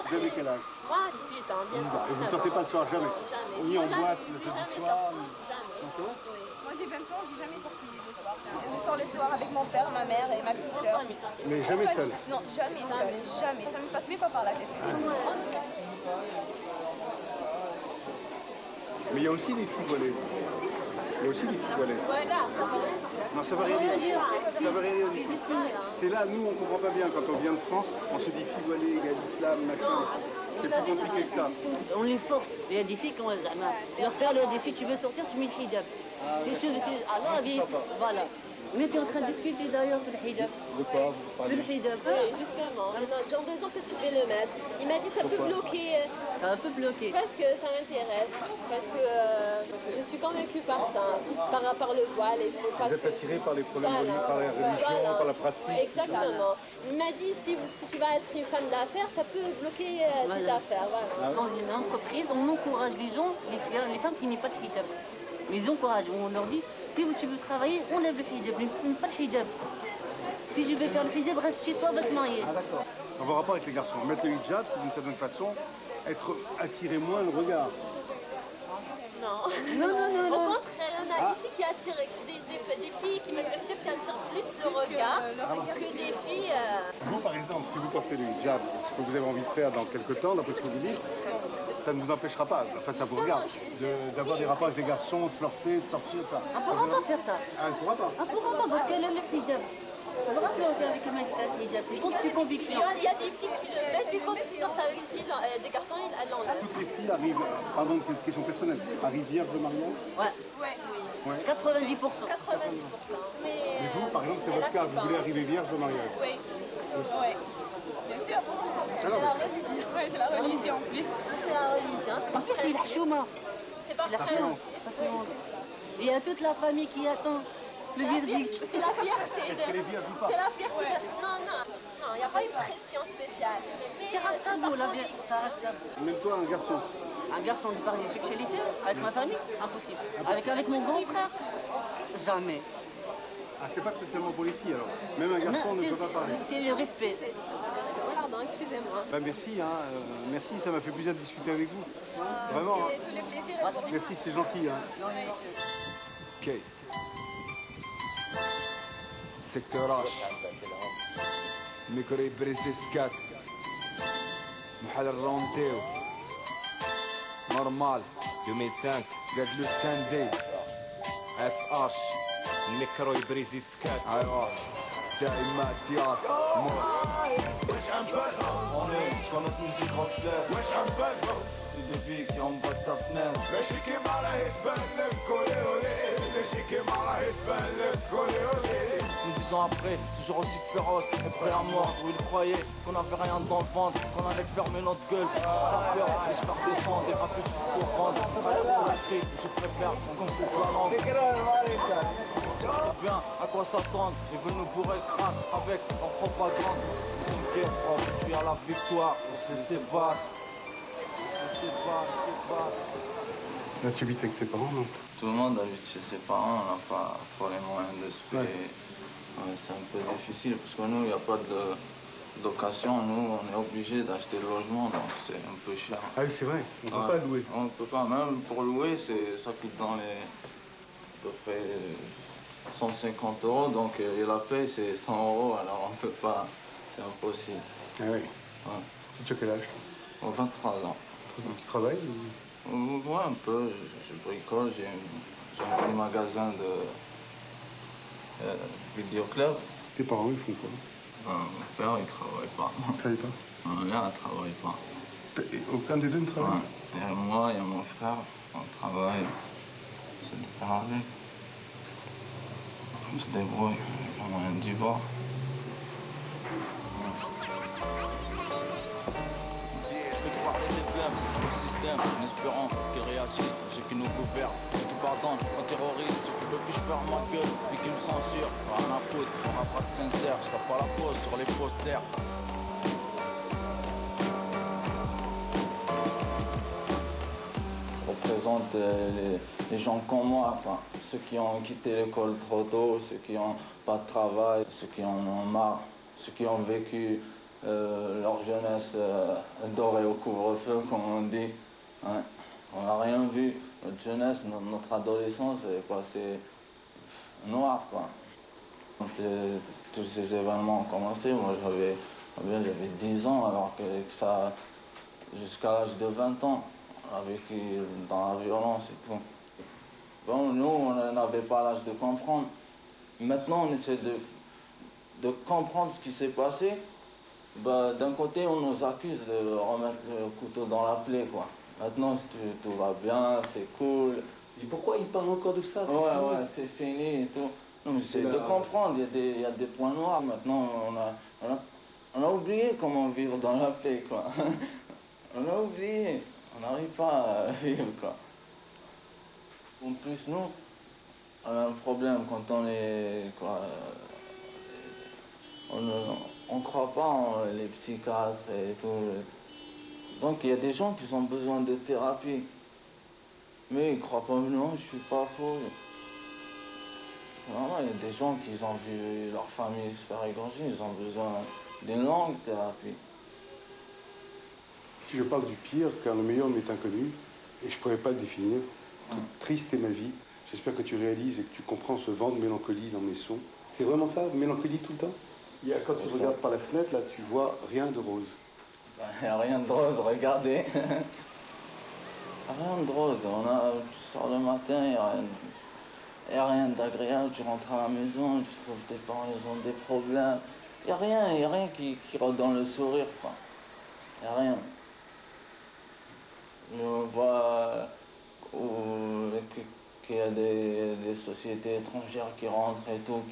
Vous avez quel âge? Moi, 18 ans, bien sûr. Et vous ne sortez pas le soir, jamais? Jamais. Ni en Jamais. boîte, le Jamais soir? sorti, jamais. Non, c'est vrai? Moi j'ai 20 ans, j'ai jamais sorti le soir. Je sors le soir avec mon père, ma mère et ma petite soeur. Mais jamais seul? Non, jamais seul, jamais. Ça me passe même pas par la tête. Mais il y a aussi des filles voilées. Il y a aussi des filles voilées. Voilà, ça va. Non, ça veut rien dire. Ça veut rien dire. C'est là, nous, on ne comprend pas bien. Quand on vient de France, on se dit filles voilées égale islam, machin. C'est plus compliqué que ça. On les force. Il y a des filles qui ont leur père leur dit si tu veux sortir, tu mets le hijab. Si tu veux, alors viens ici. Voilà. Mais tu es en train de discuter d'ailleurs sur le hijab. De quoi vous parlez? Le hijab. Oui, justement. Dans 2 ans, peut-être je vais le mettre. Il m'a dit ça peut bloquer. Ça a un peu bloqué. Parce que ça m'intéresse. Parce que je suis convaincue par ça. Par le voile. Vous êtes attiré par les problèmes religieux, par la religion, par la pratique? Exactement. Il m'a dit si tu vas être une femme d'affaires, ça peut bloquer tes affaires. Voilà. Dans une entreprise, on encourage les gens, les femmes qui n'ont pas de hijab. Mais ils encouragent, on leur dit, si tu veux travailler, on lève le hijab, mais pas le hijab. Si je veux faire le hijab, reste chez toi, va te marier. Ah d'accord. On va rapport avec les garçons. Mettre le hijab, c'est d'une certaine façon être attiré moins le regard. Non. Non. Au contraire, il y en a ici qui attirent des filles qui mettent le hijab qui attirent plus le regard que des filles. Vous, par exemple, si vous portez le hijab, ce que vous avez envie de faire dans quelques temps, d'après ce que vous dites, ça ne vous empêchera pas, enfin ça vous regarde, d'avoir des rapports avec des garçons, de flirter, de sortir, ça. On ne pourra pas faire ça. Ah, elle ne pourra pas. On ne pourra pas parce qu'elle a le hijab. On va flirter avec un mec qui a le hijab, c'est contre tes convictions. Il y a des filles qui le mettent et quand ils sortent avec des garçons, elles l'enlèvent. Toutes les filles arrivent, pardon, question personnelle, arrivent vierges de mariage? Ouais. 90%. 90%. Mais Et vous, par exemple, c'est votre cas, vous voulez arriver vierge de mariage? Oui. Oui. Bien sûr. Alors, C'est la religion en plus. c'est la religion, c'est pas C'est la chouma. C'est pas La très chouma. Il y a toute la famille qui attend le verdict. C'est la fierté. est-ce qu'elle est vierge ou pas? C'est la fierté. Non, il n'y a pas une pression spéciale. Mais Ça reste tabou, la vie. Ça reste tabou. Même toi, un garçon? Un garçon de parler de sexualité avec ma famille, impossible. Avec mon grand frère, jamais. Ah, c'est pas spécialement pour les filles alors? Même un garçon ne peut pas parler? C'est le respect. Pardon, excusez-moi. Bah, merci, merci, ça m'a fait plaisir de discuter avec vous. Vraiment. Et tous les plaisirs. Merci, c'est gentil. Ok. سكتور راش ميكرو بريسي سكات محل الرونديو نورمال 2005 قاد لو ساندي اف اش الميكرو يبريزي سكات ايوا دائما دياس Wesh un buzz, on est jusqu'à notre musique reflète. Wesh un buzz, c'est des filles qui en bas de ta fenêtre. Le chic est mal à hit, ben le collé olé. Le chic est mal à hit, ben le collé olé. Nous 10 ans après, toujours aussi féroce et prêt à mort. Où ils croyaient qu'on avait rien dans le ventre, qu'on allait fermer notre gueule. Juste par peur de se faire descendre et rapper juste pour vendre. Allez pour la fille, je préfère qu'on coupe la langue. Bien à quoi s'attendre, ils veulent nous bourrer le crâne avec leur propagande. T'inquiète, tu es à la victoire, on sait se battre. On sait se battre. Là, tu habites avec tes parents, non? Tout le monde habite chez ses parents, on n'a pas trop les moyens de se payer. Ouais, c'est un peu difficile parce que nous, il n'y a pas d'occasion. Nous, on est obligé d'acheter le logement, donc c'est un peu cher. Ah oui, c'est vrai, on ne peut pas louer. On ne peut pas, même pour louer, ça coûte dans les à peu près 150 €, donc et la paye c'est 100 €, alors on ne peut pas, c'est impossible. Ah oui. Ouais. Tu as quel âge? 23 ans. Tu travailles Ouais, un peu, je bricole, j'ai un petit magasin de vidéoclub. Tes parents, ils font quoi? Mon père, il ne travaille pas. Ils ne travaillent pas? Ma mère, elle ne travaille pas. Et aucun des deux ne travaille? Ouais. Il y a moi, il y a mon frère, on travaille, c'est de faire avec. On se débrouille, on a moyen du bord. Je vais te parler des blèmes, du système, en espérant qu'ils réagissent, ceux qui nous gouvernent, ceux qui pardonnent aux terroristes, ceux qui veulent que je ferme ma gueule et qui me censurent. Rien à foutre, on a pas de sincère, je tape pas la pause sur les posters. Représente les gens comme moi, enfin, ceux qui ont quitté l'école trop tôt, ceux qui n'ont pas de travail, ceux qui en ont marre, ceux qui ont vécu leur jeunesse dorée au couvre-feu, comme on dit. Hein. On n'a rien vu. Notre jeunesse, notre adolescence est passée noire, quoi. Quand tous ces événements ont commencé, moi j'avais 10 ans, alors que ça, jusqu'à l'âge de 20 ans, on a vécu dans la violence et tout. Bon, nous, on n'avait pas l'âge de comprendre. Maintenant, on essaie de comprendre ce qui s'est passé. Bah, d'un côté, on nous accuse de remettre le couteau dans la plaie, quoi. Maintenant, tout va bien, c'est cool. Et pourquoi ils parlent encore de ça? Ouais, c'est fini et tout. On essaie de comprendre, il y a des points noirs. Maintenant, on a oublié comment vivre dans la paix, quoi. On a oublié, on n'arrive pas à vivre, quoi. En plus, nous, on a un problème quand on est, quoi, on ne croit pas en les psychiatres et tout. Donc il y a des gens qui ont besoin de thérapie. Mais ils ne croient pas, non, je ne suis pas faux. Vraiment, il y a des gens qui ont vu leur famille se faire égorger, ils ont besoin d'une longue thérapie. Si je parle du pire, car le meilleur m'est inconnu, et je ne pourrais pas le définir, toute triste est ma vie, j'espère que tu réalises et que tu comprends ce vent de mélancolie dans mes sons. C'est vraiment ça, mélancolie tout le temps? Quand tu regardes par la fenêtre, là, tu vois rien de rose. Il n'y a rien de rose, regardez. Rien de rose. Tu sors le matin, il n'y a rien d'agréable. Tu rentres à la maison, tu trouves tes parents, ils ont des problèmes. Il n'y a rien qui redonne le sourire, quoi. Il n'y a rien. On voit qu'il y a des sociétés étrangères qui rentrent et tout,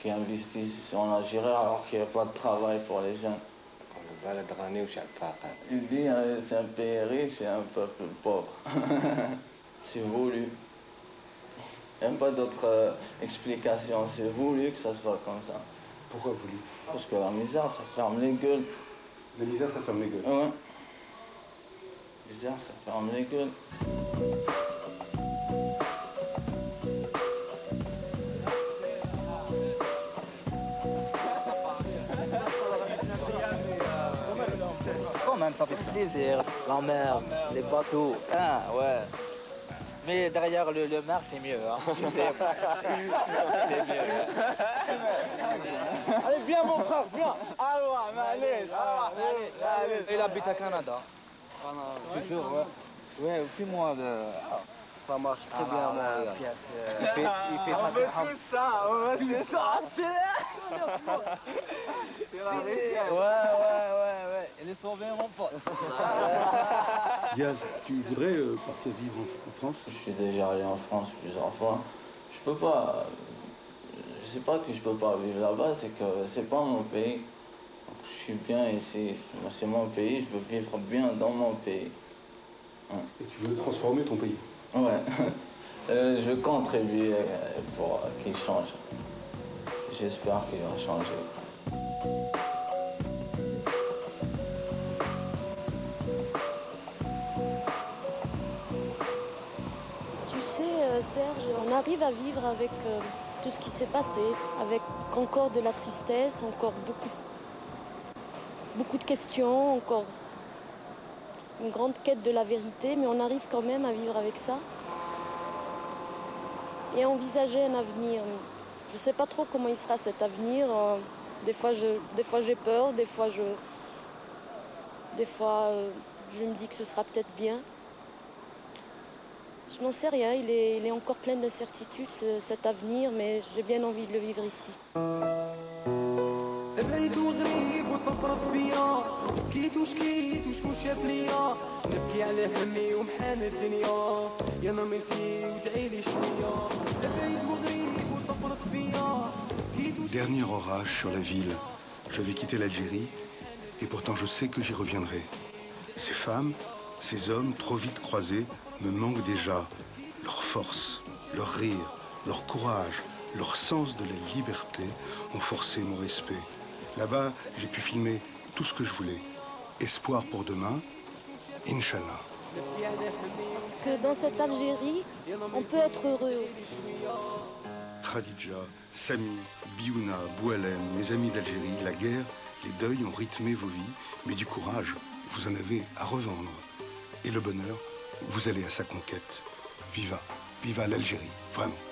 qui investissent en Algérie alors qu'il n'y a pas de travail pour les jeunes. Il dit c'est un pays riche et un peuple pauvre. C'est voulu. Il n'y a pas d'autre explication. C'est voulu que ça soit comme ça. Pourquoi voulu? Parce que la misère, ça ferme les gueules. La misère, ça ferme les gueules. Ouais. La misère, ça ferme les gueules. Quand même, ça fait plaisir. La mer, les bateaux, hein, ouais. Mais derrière le mer, c'est mieux, hein. C'est mieux. Allez, viens mon frère, viens. Allez. Il habite à Canada. Toujours, ouais. Ouais, fais-moi de... Ça marche très bien, Montréal. Il fait on veut tout ça, Ouais. Il est sauvé, mon pote. Diaz, tu voudrais partir vivre en France? Je suis déjà allé en France plusieurs fois. Je peux pas... Je sais pas que je peux pas vivre là-bas, c'est que c'est pas mon pays. Je suis bien ici. C'est mon pays, je veux vivre bien dans mon pays. Et tu veux transformer ton pays? Ouais. Je contribue pour qu'il change. J'espère qu'il va changer. Tu sais, Serge, on arrive à vivre avec tout ce qui s'est passé, avec encore de la tristesse, encore beaucoup de questions, encore une grande quête de la vérité, mais on arrive quand même à vivre avec ça et à envisager un avenir. Je ne sais pas trop comment il sera cet avenir. Des fois j'ai peur, des fois je me dis que ce sera peut-être bien. Je n'en sais rien, il est encore plein d'incertitudes cet avenir, mais j'ai bien envie de le vivre ici. Dernier orage sur la ville. Je vais quitter l'Algérie et pourtant je sais que j'y reviendrai. Ces femmes, ces hommes trop vite croisés me manquent déjà. Leur force, leur rire, leur courage, leur sens de la liberté ont forcé mon respect. Là-bas, j'ai pu filmer tout ce que je voulais. Espoir pour demain, Inch'Allah. Parce que dans cette Algérie, on peut être heureux aussi. Khadija, Sami, Biouna, Boualem, mes amis d'Algérie, la guerre, les deuils ont rythmé vos vies, mais du courage, vous en avez à revendre. Et le bonheur, vous allez à sa conquête. Viva, viva l'Algérie, vraiment.